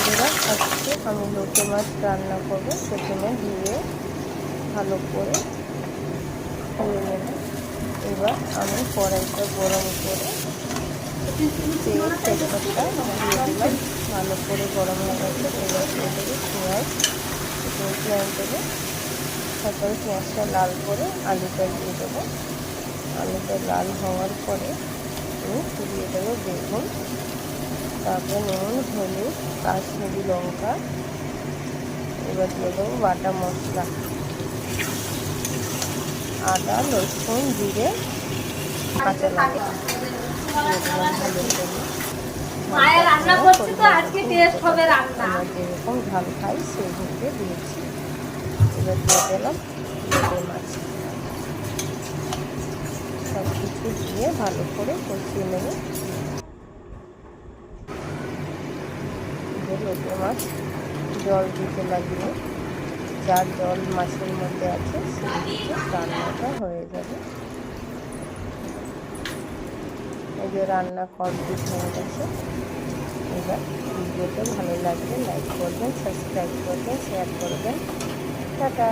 বন্ধুরা, আজকে আমি লোটে মাছ রান্না করবো। প্রথমে ধুয়ে ভালো করে ধুয়ে নেব। এবার আমি কড়াইটা গরম করে তেল তেজপাতা দিয়ে দিলাম। ভালো করে গরম হয়ে গেছে। এবার দিয়ে দেবো পেঁয়াজ। পেঁয়াজ দেবো, তারপরে পেঁয়াজটা লাল করে আলুটা দিয়ে দেবো। আলুটা লাল হওয়ার পরে আমি দিয়ে দেবো বেগুন, তারপরে নুন, হলুদ, কাশ্মীরি লঙ্কা। এবার দিয়ে দেবো বাটা মশলা, আদা, রসুন, জিরে, কাঁচা লঙ্কা দিয়ে দিলাম ভালো করে। আমরা যেরকম ঝাল খাই সেইভাবে দিয়েছি। এবার দিয়ে দিলাম লোটে মাছ। সব কিছু দিয়ে ভালো করে কষিয়ে নেব। লোটে মাছ জল দিতে লাগবে, যার জল মাছের মধ্যে আছে সেদিকে রান্নাটা হয়ে যাবে। এই যে রান্না কমপ্লিট হয়ে গেছে। এবার ভিডিওটা ভালো লাগলে লাইক করবেন, সাবস্ক্রাইব করবেন, শেয়ার করবেন। টাটা।